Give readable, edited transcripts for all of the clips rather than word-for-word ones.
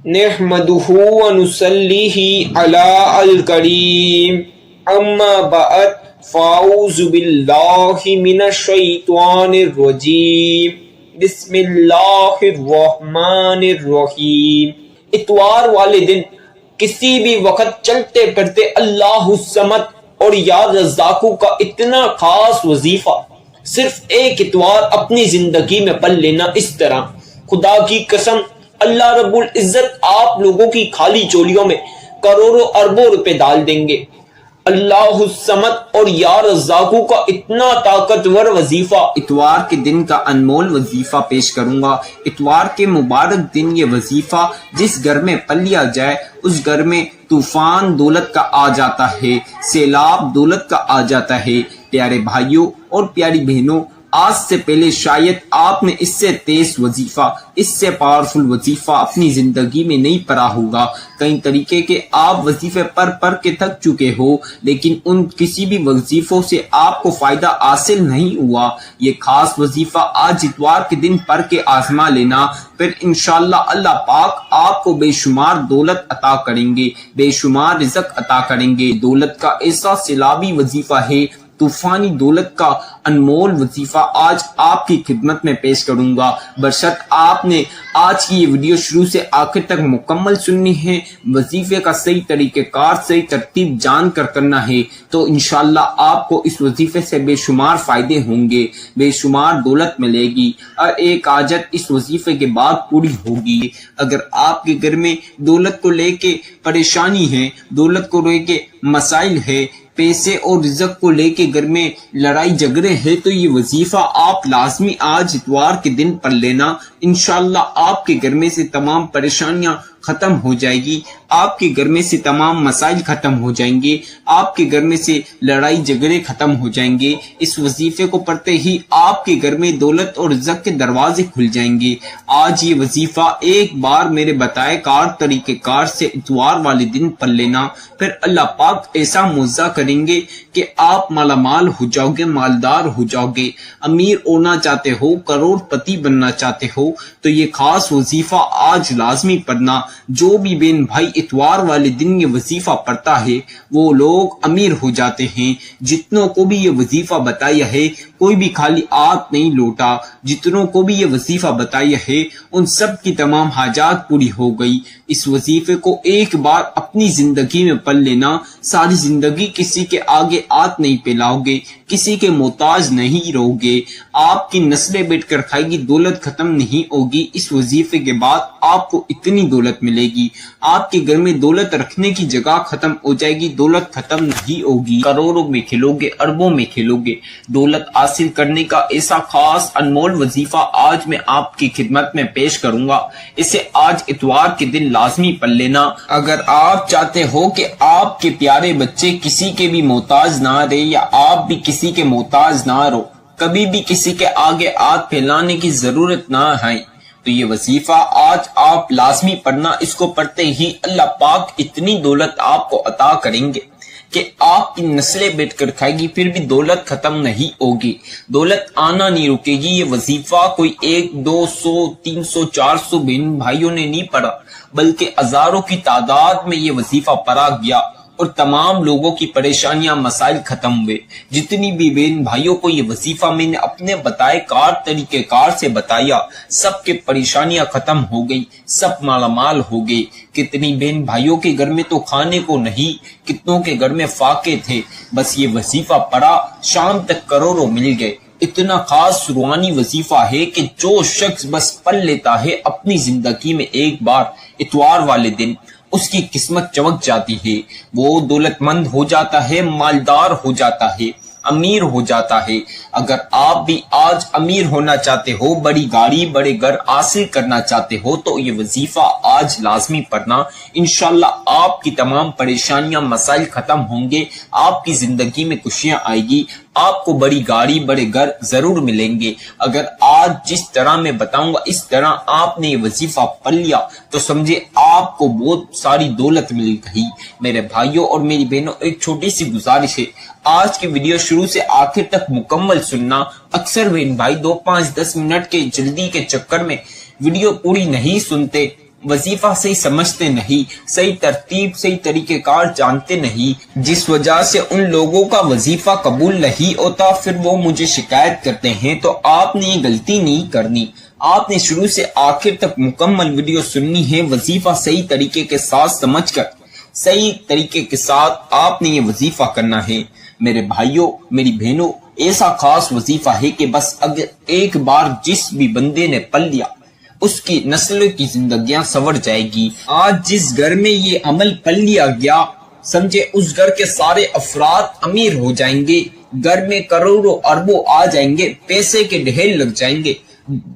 نحمدہ ونصلیہ علی الکریم اما بعد فاعوذ باللہ من الشیطان الرجیم بسم اللہ الرحمن الرحیم۔ اتوار والے دن کسی بھی وقت چلتے پھرتے اللہ الصمد اور یا رزاقو کا اتنا خاص وظیفہ صرف ایک اتوار اپنی زندگی میں پڑھ لینا۔ اس طرح خدا کی قسم اللہ رب العزت آپ لوگوں کی خالی چولیوں میں کروڑوں اربوں روپے ڈال دیں گے۔ اللہ الصمد اور یا رزاقو کا اتنا طاقتور وظیفہ اتوار کے دن کا انمول وظیفہ پیش کروں گا۔ اتوار کے مبارک دن یہ وظیفہ جس گھر میں پڑھ لیا جائے اس گھر میں طوفان دولت کا آ جاتا ہے، سیلاب دولت کا آ جاتا ہے۔ پیارے بھائیوں اور پیاری بہنوں، آج سے پہلے شاید آپ نے اس سے تیز وظیفہ، اس سے پاورفل وظیفہ اپنی زندگی میں نہیں پڑھا ہوگا۔ کئی طریقے کے آپ وظیفے پڑھ کے تھک چکے ہو، لیکن ان کسی بھی وظیفوں سے آپ کو فائدہ حاصل نہیں ہوا۔ یہ خاص وظیفہ آج اتوار کے دن پڑھ کے آزما لینا، پھر انشاءاللہ اللہ پاک آپ کو بے شمار دولت عطا کریں گے، بے شمار رزق عطا کریں گے۔ دولت کا ایسا سیلابی وظیفہ ہے، طوفانی دولت کا انمول وظیفہ آج آپ کی خدمت میں پیش کروں گا۔ برشت آپ نے آج کی یہ ویڈیو شروع سے آخر تک مکمل سننی ہے، وظیفے کا صحیح طریقہ کار صحیح ترتیب جان کر کرنا ہے، تو انشاءاللہ آپ کو اس وظیفے سے بے شمار فائدے ہوں گے، بے شمار دولت ملے گی، اور ایک حاجت اس وظیفے کے بعد پوری ہوگی۔ اگر آپ کے گھر میں دولت کو لے کے پریشانی ہے، دولت کو لے کے مسائل ہے، پیسے اور رزق کو لے کے گھر میں لڑائی جھگڑے ہیں، تو یہ وظیفہ آپ لازمی آج اتوار کے دن پڑھ لینا۔ انشاءاللہ آپ کے گھر میں سے تمام پریشانیاں ختم ہو جائے گی، آپ کے گھر میں سے تمام مسائل ختم ہو جائیں گے، آپ کے گھر میں سے لڑائی جھگڑے ختم ہو جائیں گے۔ اس وظیفے کو پڑھتے ہی آپ کے گھر میں دولت اور رزق کے دروازے کھل جائیں گے۔ آج یہ وظیفہ ایک بار میرے بتائے کار طریقہ کار سے اتوار والے دن پڑھ لینا، پھر اللہ پاک ایسا معجزہ کریں گے کہ آپ مالا مال ہو جاؤ گے، مالدار ہو جاؤ گے۔ امیر ہونا چاہتے ہو، کروڑ پتی بننا چاہتے ہو، تو یہ خاص وظیفہ آج لازمی پڑھنا۔ جو بھی بہن بھائی اتوار والے دن یہ وظیفہ پڑھتا ہے وہ لوگ امیر ہو جاتے ہیں۔ جتنوں کو بھی یہ وظیفہ بتایا ہے کوئی بھی خالی ہاتھ نہیں لوٹا، جتنوں کو بھی یہ وظیفہ بتایا ہے ان سب کی تمام حاجات پوری ہو گئی۔ اس وظیفے کو ایک بار اپنی زندگی میں پڑھ لینا، ساری زندگی کسی کے آگے ہاتھ نہیں پھیلاؤ گے، کسی کے محتاج نہیں رہو گے، آپ کی نسلیں بیٹھ کر کھائے گی، دولت ختم نہیں ہوگی۔ اس وظیفے کے بعد آپ کو اتنی دولت ملے گی، آپ کے گھر میں دولت رکھنے کی جگہ ختم ہو جائے گی، دولت ختم نہیں ہوگی۔ کروڑوں میں کھیلو گے، اربوں میں کھیلو گے۔ دولت حاصل کرنے کا ایسا خاص انمول وظیفہ آج میں آپ کی خدمت میں پیش کروں گا، اسے آج اتوار کے دن لازمی پڑھ لینا۔ اگر آپ چاہتے ہو کہ آپ کے پیارے بچے کسی کے بھی محتاج نہ رہے، یا آپ بھی کسی کے محتاج نہ رہو، کبھی بھی کسی کے آگے ہاتھ پھیلانے کی ضرورت نہ ہے، تو یہ وظیفہ آج آپ لازمی پڑھنا۔ اس کو پڑھتے ہی اللہ پاک اتنی دولت آپ کو عطا کریں گے کہ آپ کی نسلیں بیٹھ کر کھائے گی، پھر بھی دولت ختم نہیں ہوگی، دولت آنا نہیں رکے گی۔ یہ وظیفہ کوئی 100، 200، 300، 400 بہن بھائیوں نے نہیں پڑھا، بلکہ ہزاروں کی تعداد میں یہ وظیفہ پڑھا گیا، اور تمام لوگوں کی پریشانیاں مسائل ختم ہوئے۔ جتنی بھی بہن بھائیوں کو یہ وظیفہ میں نے اپنے بتائے کار طریقہ کار سے بتایا، سب کے پریشانیاں ختم ہو گئی، سب مالا مال ہو گئے۔ کتنی بہن بھائیوں کے گھر میں تو کھانے کو نہیں، کتنوں کے گھر میں فاقے تھے، بس یہ وظیفہ پڑھا شام تک کروڑوں مل گئے۔ اتنا خاص روحانی وظیفہ ہے کہ جو شخص بس پڑھ لیتا ہے اپنی زندگی میں ایک بار اتوار والے دن، اس کی قسمت چمک جاتی ہے، وہ دولت مند ہو جاتا ہے، مالدار ہو جاتا ہے، امیر ہو جاتا ہے۔ اگر آپ بھی آج امیر ہونا چاہتے ہو، بڑی گاڑی بڑے گھر حاصل کرنا چاہتے ہو، تو یہ وظیفہ آج لازمی پڑھنا۔ انشاءاللہ آپ کی تمام پریشانیاں مسائل ختم ہوں گے، آپ کی زندگی میں خوشیاں آئے گی، آپ کو بڑی گاڑی بڑے گھر ضرور ملیں گے۔ اگر آج جس طرح میں بتاؤں گا اس طرح آپ نے یہ وظیفہ پڑھ لیا تو سمجھے آپ کو بہت ساری دولت مل گئی۔ میرے بھائیوں اور میری بہنوں، ایک چھوٹی سی گزارش ہے، آج کی ویڈیو شروع سے آخر تک مکمل سننا۔ اکثر بہن بھائی 2، 5، 10 منٹ کے جلدی کے چکر میں ویڈیو پوری نہیں سنتے، وظیفہ صحیح سمجھتے نہیں، صحیح ترتیب صحیح طریقہ کار جانتے نہیں، جس وجہ سے ان لوگوں کا وظیفہ قبول نہیں ہوتا، پھر وہ مجھے شکایت کرتے ہیں۔ تو آپ نے یہ غلطی نہیں کرنی، آپ نے شروع سے آخر تک مکمل ویڈیو سننی ہے، وظیفہ صحیح طریقے کے ساتھ سمجھ کر صحیح طریقے کے ساتھ آپ نے یہ وظیفہ کرنا ہے۔ میرے بھائیوں میری بہنوں، ایسا خاص وظیفہ ہے کہ بس اگر ایک بار جس بھی بندے نے پڑھ لیا اس کی نسلوں کی زندگیاں سنور جائے گی۔ آج جس گھر میں یہ عمل پڑھ لیا گیا، سمجھے اس گھر کے سارے افراد امیر ہو جائیں گے، گھر میں کروڑوں اربوں آ جائیں گے، پیسے کے ڈھیر لگ جائیں گے،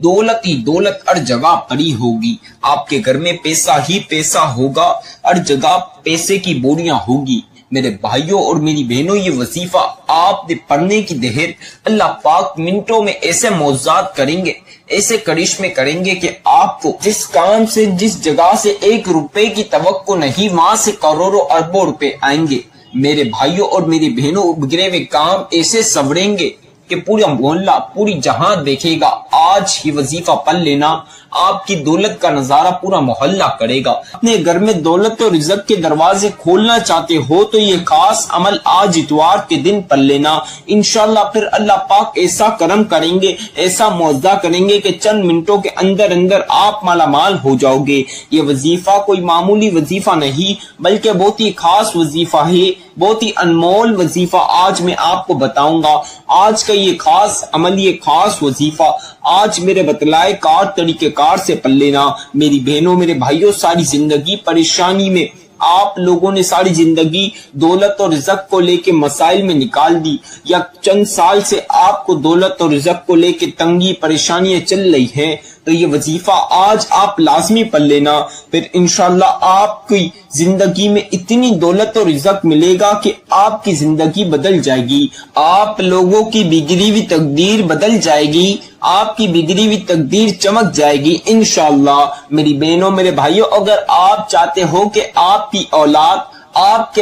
دولت ہی دولت ہر جگہ پڑی ہوگی، آپ کے گھر میں پیسہ ہی پیسہ ہوگا، ہر جگہ پیسے کی بوریاں ہوگی۔ میرے بھائیوں اور میری بہنوں، یہ وظیفہ آپ نے پڑھنے کی دہر اللہ پاک منٹوں میں ایسے معجزات کریں گے، ایسے کرشمے کریں گے کہ آپ کو جس کام سے جس جگہ سے 1 روپے کی توقع نہیں، وہاں سے کروڑوں اربوں روپے آئیں گے۔ میرے بھائیوں اور میری بہنوں، بگڑے ہوئے کام ایسے سنوریں گے کہ پورا محلہ پوری جہاں دیکھے گا۔ آج ہی وظیفہ پڑھ لینا، آپ کی دولت کا نظارہ پورا محلہ کرے گا۔ اپنے گھر میں دولت اور رزق کے دروازے کھولنا چاہتے ہو تو یہ خاص عمل آج اتوار کے دن پڑھ لینا، انشاءاللہ پھر اللہ پاک ایسا کرم کریں گے، ایسا معجزہ کریں گے کہ چند منٹوں کے اندر اندر آپ مالا مال ہو جاؤ گے۔ یہ وظیفہ کوئی معمولی وظیفہ نہیں بلکہ بہت ہی خاص وظیفہ ہے، بہت ہی انمول وظیفہ آج میں آپ کو بتاؤں گا۔ آج کا یہ خاص عمل، یہ خاص وظیفہ آج میرے بتلائے کار طریقے کار سے پڑھ لینا۔ میری بہنوں میرے بھائیوں، ساری زندگی پریشانی میں آپ لوگوں نے ساری زندگی دولت اور رزق کو لے کے مسائل میں نکال دی، یا چند سال سے آپ کو دولت اور رزق کو لے کے تنگی پریشانیاں چل رہی ہیں، تو یہ وظیفہ آج آپ لازمی پڑھ لینا، پھر انشاءاللہ آپ کی زندگی میں اتنی دولت اور رزق ملے گا کہ آپ کی زندگی بدل جائے گی، آپ لوگوں کی بگڑی ہوئی تقدیر بدل جائے گی، آپ کی بگڑی ہوئی تقدیر چمک جائے گی انشاءاللہ۔ میری بہنوں میرے بھائیوں، اگر آپ چاہتے ہو کہ آپ کی اولاد، آپ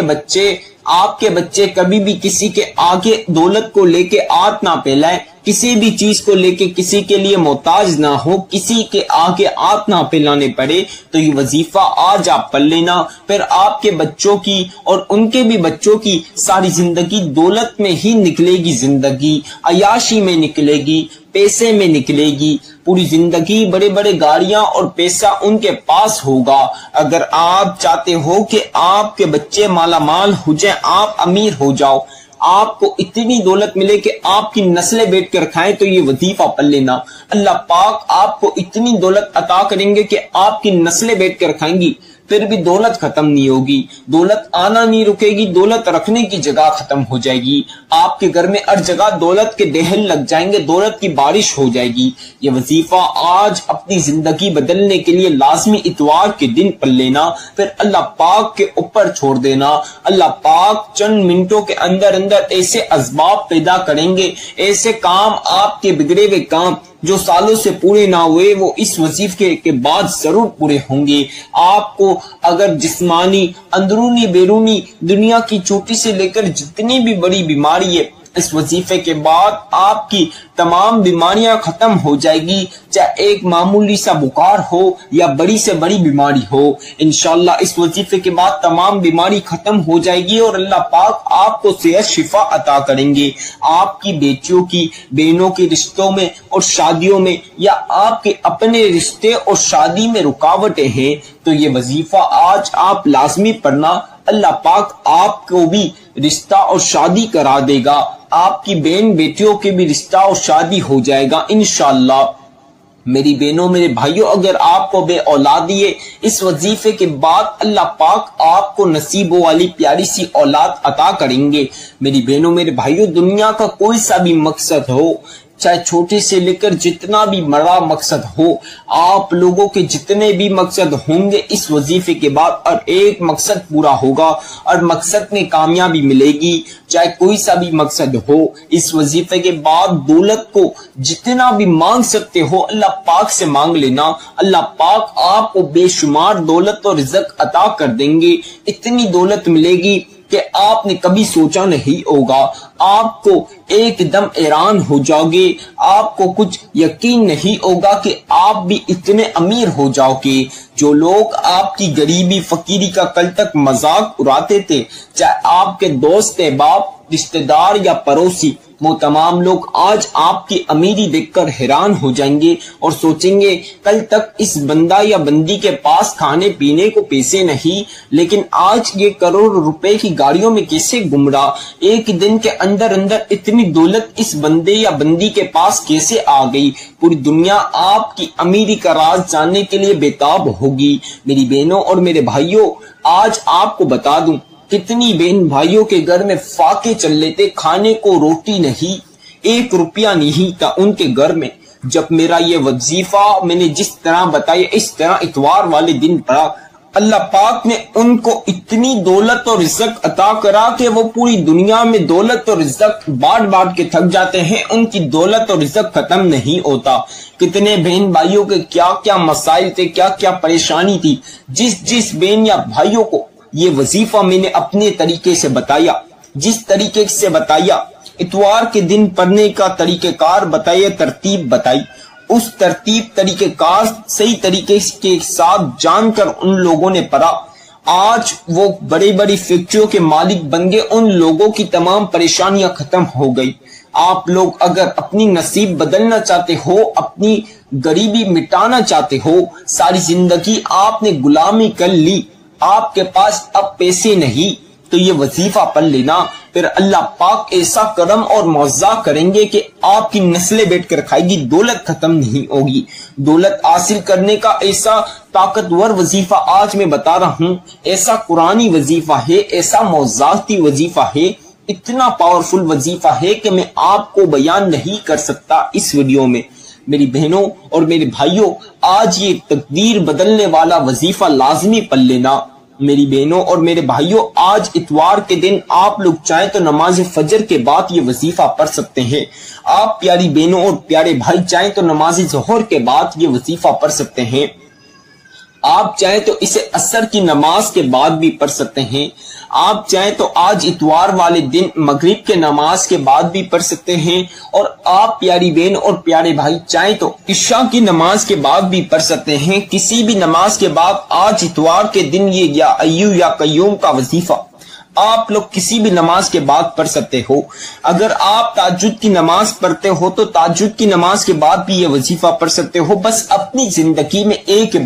کے بچے کبھی بھی کسی کے آگے دولت کو لے کے ہاتھ نہ پھیلائیں، کسی بھی چیز کو لے کے کسی کے لیے محتاج نہ ہو، کسی کے آگے ہاتھ نہ پھیلانے پڑے، تو یہ وظیفہ آج آپ پڑھ لینا، پھر آپ کے بچوں کی اور ان کے بھی بچوں کی ساری زندگی دولت میں ہی نکلے گی، زندگی عیاشی میں نکلے گی، پیسے میں نکلے گی، پوری زندگی بڑے بڑے گاڑیاں اور پیسہ ان کے پاس ہوگا۔ اگر آپ چاہتے ہو کہ آپ کے بچے مالا مال ہو جائیں، آپ امیر ہو جاؤ، آپ کو اتنی دولت ملے کہ آپ کی نسلیں بیٹھ کر کھائیں، تو یہ وظیفہ پڑھ لینا، اللہ پاک آپ کو اتنی دولت عطا کریں گے کہ آپ کی نسلیں بیٹھ کر کھائیں گی، پھر بھی دولت ختم نہیں ہوگی، دولت آنا نہیں رکے گی، دولت رکھنے کی جگہ ختم ہو جائے گی، آپ کے گھر میں ہر جگہ دولت کے ڈھیر لگ جائیں گے، دولت کی بارش ہو جائے گی۔ یہ وظیفہ آج اپنی زندگی بدلنے کے لیے لازمی اتوار کے دن پڑھ لینا، پھر اللہ پاک کے اوپر چھوڑ دینا، اللہ پاک چند منٹوں کے اندر اندر ایسے اسباب پیدا کریں گے، ایسے کام آپ کے بگڑے ہوئے کام جو سالوں سے پورے نہ ہوئے وہ اس وظیفے کے بعد ضرور پورے ہوں گے۔ آپ کو اگر جسمانی اندرونی بیرونی دنیا کی چھوٹی سے لے کر جتنی بھی بڑی بیماری ہے، اس وظیفے کے بعد آپ کی تمام بیماریاں ختم ہو جائے گی، چاہے ایک معمولی سا بخار ہو یا بڑی سے بڑی بیماری ہو، انشاءاللہ اس وظیفے کے بعد تمام بیماری ختم ہو جائے گی اور اللہ پاک آپ کو صحت شفا عطا کریں گے۔ آپ کی بیٹیوں کی بہنوں کے رشتوں میں اور شادیوں میں، یا آپ کے اپنے رشتے اور شادی میں رکاوٹیں ہیں، تو یہ وظیفہ آج آپ لازمی پڑھنا، اللہ پاک آپ کو بھی رشتہ اور شادی کرا دے گا، آپ کی بہن بیٹیوں کے بھی رشتہ اور شادی ہو جائے گا انشاءاللہ۔ میری بہنوں میرے بھائیوں، اگر آپ کو بے اولادی ہے، اس وظیفے کے بعد اللہ پاک آپ کو نصیبوں والی پیاری سی اولاد عطا کریں گے۔ میری بہنوں میرے بھائیوں، دنیا کا کوئی سا بھی مقصد ہو، چاہے چھوٹے سے لے کر جتنا بھی بڑا مقصد ہو، آپ لوگوں کے جتنے بھی مقصد ہوں گے، اس وظیفے کے بعد اور ایک مقصد پورا ہوگا اور مقصد میں کامیابی ملے گی، چاہے کوئی سا بھی مقصد ہو۔ اس وظیفے کے بعد دولت کو جتنا بھی مانگ سکتے ہو اللہ پاک سے مانگ لینا، اللہ پاک آپ کو بے شمار دولت اور رزق عطا کر دیں گے، اتنی دولت ملے گی کہ آپ نے کبھی سوچا نہیں ہوگا. آپ کو ایک دم حیران ہو جاؤ گے, آپ کو کچھ یقین نہیں ہوگا کہ آپ بھی اتنے امیر ہو جاؤ گے. جو لوگ آپ کی غریبی فقیری کا کل تک مذاق اڑاتے تھے, چاہے آپ کے دوست باپ رشتہ دار یا پڑوسی, وہ تمام لوگ آج آپ کی امیری دیکھ کر حیران ہو جائیں گے اور سوچیں گے کل تک اس بندہ یا بندی کے پاس کھانے پینے کو پیسے نہیں, لیکن آج یہ کروڑ روپے کی گاڑیوں میں کیسے گم رہا, ایک دن کے اندر اتنی دولت اس بندے یا بندی کے پاس کیسے آ گئی. پوری دنیا آپ کی امیری کا راز جاننے کے لیے بےتاب ہوگی. میری بہنوں اور میرے بھائیوں, آج آپ کو بتا دوں کتنی بہن بھائیوں کے گھر میں فاقے چل لیتے, کھانے کو روٹی نہیں, 1 روپیہ نہیں تھا ان کے گھر میں. جب میرا یہ وظیفہ میں نے جس طرح بتایا اس طرح اتوار والے دن پڑا, اللہ پاک نے ان کو اتنی دولت اور رزق عطا کرا کہ وہ پوری دنیا میں دولت اور رزق بانٹ کے تھک جاتے ہیں, ان کی دولت اور رزق ختم نہیں ہوتا. کتنے بہن بھائیوں کے کیا کیا مسائل تھے, کیا کیا پریشانی تھی. جس بہن یا بھائیوں کو یہ وظیفہ میں نے اپنے طریقے سے بتایا, جس طریقے سے بتایا, اتوار کے دن پڑھنے کا طریقہ کار بتایا, ترتیب بتائی, اس ترتیب طریقہ کار صحیح طریقے کے ساتھ جان کر ان لوگوں نے پڑھا, آج وہ بڑی بڑی فیکٹریوں کے مالک بن گئے, ان لوگوں کی تمام پریشانیاں ختم ہو گئی. آپ لوگ اگر اپنی نصیب بدلنا چاہتے ہو, اپنی غریبی مٹانا چاہتے ہو, ساری زندگی آپ نے غلامی کر لی, آپ کے پاس اب پیسے نہیں, تو یہ وظیفہ پڑھ لینا, پھر اللہ پاک ایسا کرم اور معاوضہ کریں گے کہ آپ کی نسلیں بیٹھ کر کھائے گی, دولت ختم نہیں ہوگی. دولت حاصل کرنے کا ایسا طاقتور وظیفہ آج میں بتا رہا ہوں, ایسا قرآنی وظیفہ ہے, ایسا معجزاتی وظیفہ ہے, اتنا پاورفل وظیفہ ہے کہ میں آپ کو بیان نہیں کر سکتا اس ویڈیو میں. میری بہنوں اور میرے بھائیوں, آج یہ تقدیر بدلنے والا وظیفہ لازمی پڑھ لینا. میری بہنوں اور میرے بھائیوں, آج اتوار کے دن آپ لوگ چاہیں تو نماز فجر کے بعد یہ وظیفہ پڑھ سکتے ہیں. آپ پیاری بہنوں اور پیارے بھائی چاہیں تو نماز ظہر کے بعد یہ وظیفہ پڑھ سکتے ہیں. آپ چاہیں تو اسے عصر کی نماز کے بعد بھی پڑھ سکتے ہیں. آپ چاہیں تو آج اتوار والے دن مغرب کے نماز کے بعد بھی پڑھ سکتے ہیں, اور آپ پیاری بہن اور پیارے بھائی چاہیں تو عشاء کی نماز کے بعد بھی پڑھ سکتے ہیں. کسی بھی نماز کے بعد آج اتوار کے دن یہ یا ایو یا قیوم کا وظیفہ آپ لوگ کسی بھی نماز کے بعد پڑھ سکتے ہو. اگر آپ تہجد کی نماز پڑھتے ہو تو تہجد کی نماز کے بعد بھی یہ وظیفہ پڑھ سکتے ہو. بس اپنی زندگی میں ایک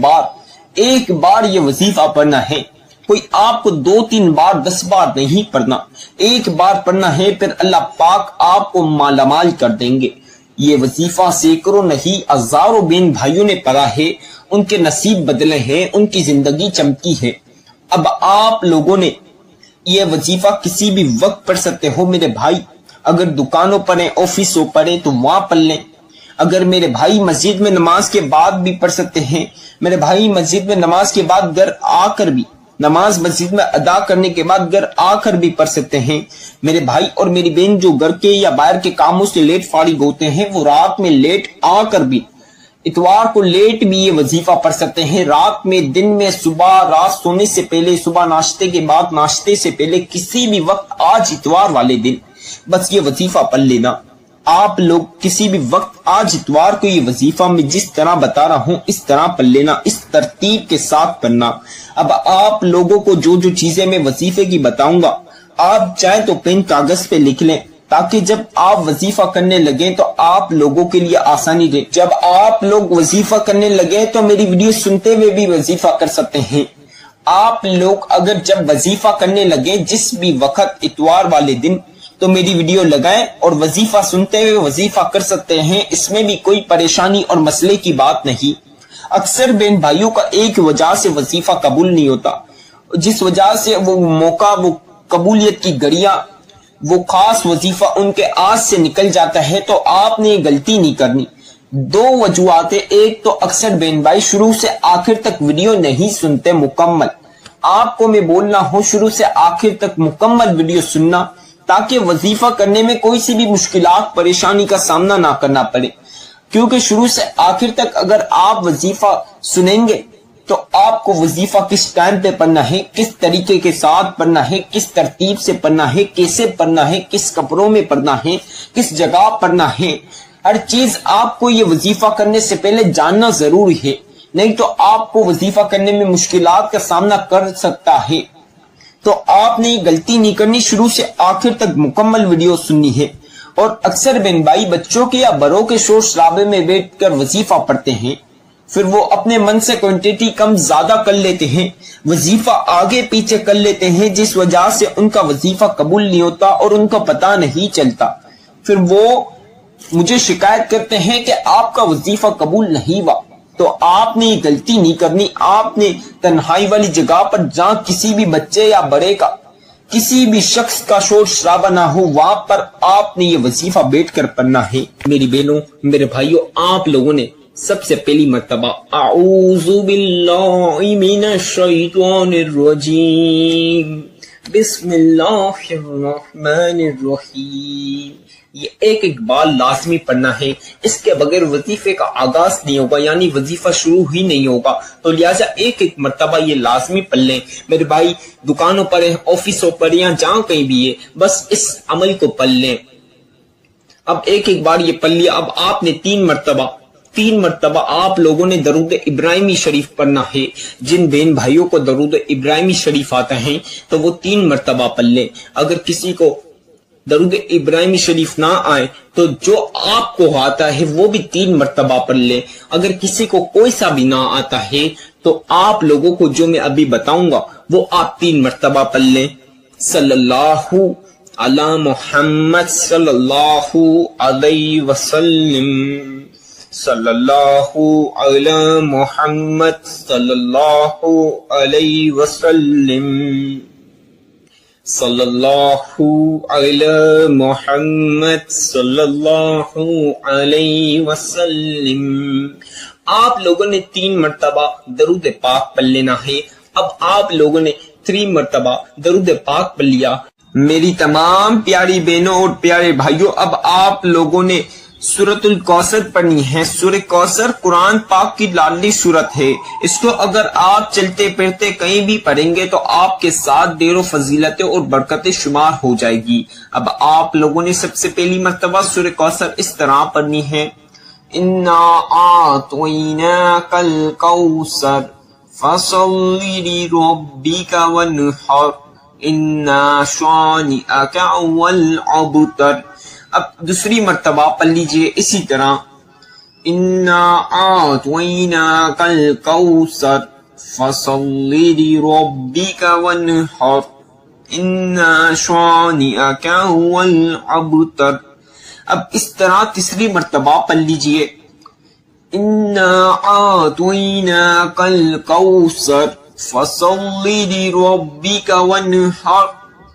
بار یہ وظیفہ پڑھنا ہے, کوئی آپ کو 2-3 بار 10 بار نہیں پڑھنا, ایک بار پڑھنا ہے, پھر اللہ پاک آپ کو مالا مال کر دیں گے. یہ وظیفہ سینکڑوں نہیں ہزاروں بہن بھائیوں نے پڑھا ہے, ان کے نصیب بدلے ہیں, ان کی زندگی چمکی ہے. اب آپ لوگوں نے یہ وظیفہ کسی بھی وقت پڑھ سکتے ہو. میرے بھائی اگر دکانوں پڑھیں, آفسوں پڑھیں تو وہاں پڑھ لیں. اگر میرے بھائی مسجد میں نماز کے بعد بھی پڑھ سکتے ہیں, میرے بھائی مسجد میں نماز کے بعد گھر آ کر بھی, نماز مسجد میں ادا کرنے کے بعد گھر آ کر بھی پڑھ سکتے ہیں. میرے بھائی اور میری بہن جو گھر کے یا باہر کے کاموں سے لیٹ فارغ ہوتے ہیں, وہ رات میں لیٹ آ کر بھی, اتوار کو لیٹ بھی یہ وظیفہ پڑھ سکتے ہیں. رات میں, دن میں, صبح, رات سونے سے پہلے, صبح ناشتے کے بعد, ناشتے سے پہلے, کسی بھی وقت آج اتوار والے دن بس یہ وظیفہ پڑھ لینا. آپ لوگ کسی بھی وقت آج اتوار کو یہ وظیفہ میں جس طرح بتا رہا ہوں اس طرح پڑھ لینا, اس ترتیب کے ساتھ پڑھنا. اب آپ لوگوں کو جو چیزیں میں وظیفے کی بتاؤں گا, آپ چاہیں تو پین کاغذ پہ لکھ لیں, تاکہ جب آپ وظیفہ کرنے لگیں تو آپ لوگوں کے لیے آسانی رہے. جب آپ لوگ وظیفہ کرنے لگے تو میری ویڈیو سنتے ہوئے بھی وظیفہ کر سکتے ہیں. آپ لوگ اگر جب وظیفہ کرنے لگے جس بھی وقت اتوار والے دن, تو میری ویڈیو لگائیں اور وظیفہ سنتے ہوئے وظیفہ کر سکتے ہیں. اس میں بھی کوئی پریشانی اور مسئلے کی بات نہیں. اکثر بہن بھائیوں کا ایک وجہ سے وظیفہ قبول نہیں ہوتا, جس وجہ سے وہ موقع, وہ قبولیت کی گھڑیاں, وہ خاص وظیفہ ان کے ہاتھ سے نکل جاتا ہے. تو آپ نے غلطی نہیں کرنی. 2 وجوہات ہیں. ایک تو اکثر بہن بھائی شروع سے آخر تک ویڈیو نہیں سنتے مکمل. آپ کو میں بولنا ہوں شروع سے آخر تک مکمل ویڈیو سننا, تاکہ وظیفہ کرنے میں کوئی سی بھی مشکلات, پریشانی کا سامنا نہ کرنا پڑے. کیونکہ شروع سے آخر تک اگر آپ وظیفہ سنیں گے تو آپ کو وظیفہ کس ٹائم پہ پڑھنا ہے، کس طریقے کے ساتھ پڑھنا ہے، کس ترتیب سے پڑھنا ہے، کیسے پڑھنا ہے، کس کپڑوں میں پڑھنا ہے، کس جگہ پڑھنا ہے، ہر چیز آپ کو یہ وظیفہ کرنے سے پہلے جاننا ضروری ہے، نہیں تو آپ کو وظیفہ کرنے میں مشکلات کا سامنا کر سکتا ہے۔ تو آپ نے یہ غلطی نہیں کرنی، شروع سے آخر تک مکمل ویڈیو سننی ہے۔ اور اکثر بہن بھائی بچوں کے یا بڑوں کے شور شرابے میں بیٹھ کر وظیفہ پڑھتے ہیں، پھر وہ اپنے من سے کوانٹٹی کم زیادہ کر لیتے ہیں، وظیفہ آگے پیچھے کر لیتے ہیں، جس وجہ سے ان کا وظیفہ قبول نہیں ہوتا اور ان کو پتہ نہیں چلتا۔ پھر وہ مجھے شکایت کرتے ہیں کہ آپ کا وظیفہ قبول نہیں ہوا۔ تو آپ نے یہ غلطی نہیں کرنی، آپ نے تنہائی والی جگہ پر جہاں کسی بھی بچے یا بڑے کا، کسی بھی شخص کا شور شرابہ نہ ہو، وہاں پر آپ نے یہ وظیفہ بیٹھ کر پڑھنا ہے۔ میری بہنوں، میرے بھائیوں، آپ لوگوں نے سب سے پہلی مرتبہ اعوذ باللہ من الشیطان الرجیم بسم اللہ الرحمن الرحیم، یہ ایک بار لازمی پڑھنا ہے، اس کے بغیر وظیفے کا آغاز نہیں ہوگا، یعنی وظیفہ شروع ہی نہیں ہوگا۔ تو لہٰذا ایک مرتبہ یہ لازمی پڑھ لیں میرے بھائی، دکانوں پر ہے، آفسوں پر یا جہاں کہیں بھی ہے، بس اس عمل کو پڑھ لیں۔ اب ایک بار یہ پڑھ لیا، اب آپ نے تین مرتبہ آپ لوگوں نے درود ابراہیمی شریف پڑھنا ہے۔ جن بہن بھائیوں کو درود ابراہیمی شریف آتا ہے تو وہ 3 مرتبہ پڑھ لیں۔ اگر کسی کو درود ابراہیمی شریف نہ آئے تو جو آپ کو آتا ہے وہ بھی 3 مرتبہ پڑھ لیں۔ اگر کسی کو کوئی سا بھی نہ آتا ہے تو آپ لوگوں کو جو میں ابھی بتاؤں گا وہ آپ 3 مرتبہ پڑھ لیں۔ صلی اللہ علی محمد صلی اللہ علیہ وسلم، صلی اللہ علی محمد صلی اللہ علیہ وسلم، صلی اللہ علی محمد صلی اللہ علیہ وسلم۔ آپ لوگوں نے 3 مرتبہ درود پاک پڑھ لینا ہے۔ اب آپ لوگوں نے 3 مرتبہ درود پاک پڑھ لیا۔ میری تمام پیاری بہنوں اور پیارے بھائیوں، اب آپ لوگوں نے سورۃ الکوثر پڑھنی ہے۔ سورہ کوثر قرآن پاک کی لاڈلی سورت ہے۔ اس کو اگر آپ چلتے پھرتے کہیں بھی پڑھیں گے تو آپ کے ساتھ ڈھیروں فضیلتیں اور برکتیں شمار ہو جائے گی۔ اب آپ لوگوں نے سب سے پہلی مرتبہ سورہ کوثر اس طرح پڑھنی ہے، انا اعطیناک الکوثر فصل لربک وانحر انا شانئک هو الابتر۔ اب دوسری مرتبہ پڑھ لیجئے اسی طرح، انا اعطیناک الکوثر فصل لربک وانحر انا شانئک هو الابتر۔ اب اس طرح تیسری مرتبہ پڑھ لیجئے، انا اعطیناک الکوثر فصل لربک وانحر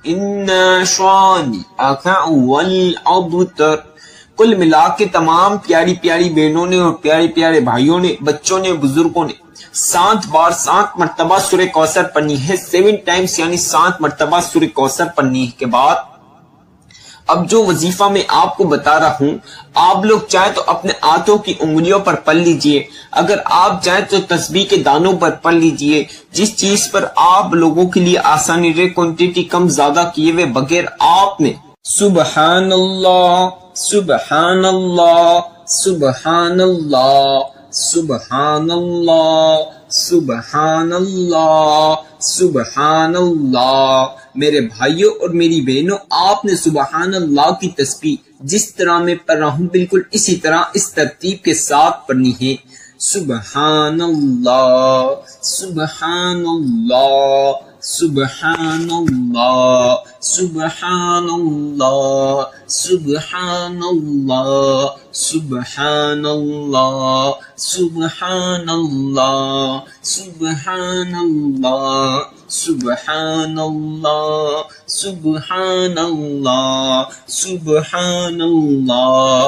انا شانئک هو الابتر۔ کل ملا کے تمام پیاری پیاری بہنوں نے اور پیارے پیارے بھائیوں نے، بچوں نے، بزرگوں نے 7 مرتبہ سورہ کوثر پڑھنی ہے۔ 7 ٹائمز یعنی 7 مرتبہ سورہ کوثر پڑھنی کے بعد اب جو وظیفہ میں آپ کو بتا رہا ہوں، آپ لوگ چاہیں تو اپنے ہاتھوں کی انگلیوں پر پڑھ لیجئے، اگر آپ چاہیں تو تسبیح کے دانوں پر پڑھ لیجئے، جس چیز پر آپ لوگوں کے لیے آسانی رہے، کوانٹٹی کم زیادہ کیے ہوئے بغیر آپ نے سبحان اللہ سبحان اللہ سبحان اللہ سبحان اللہ سبحان اللہ سبحان اللہ۔ میرے بھائیوں اور میری بہنوں، آپ نے سبحان اللہ کی تسبیح جس طرح میں پڑھ رہا ہوں بالکل اسی طرح اس ترتیب کے ساتھ پڑھنی ہے، سبحان اللہ سبحان اللہ سبحان اللہ سبحان اللہ سبحان اللہ سبحان اللہ سبحان اللہ سبحان اللہ سبحان اللہ سبحان اللہ سبحان اللہ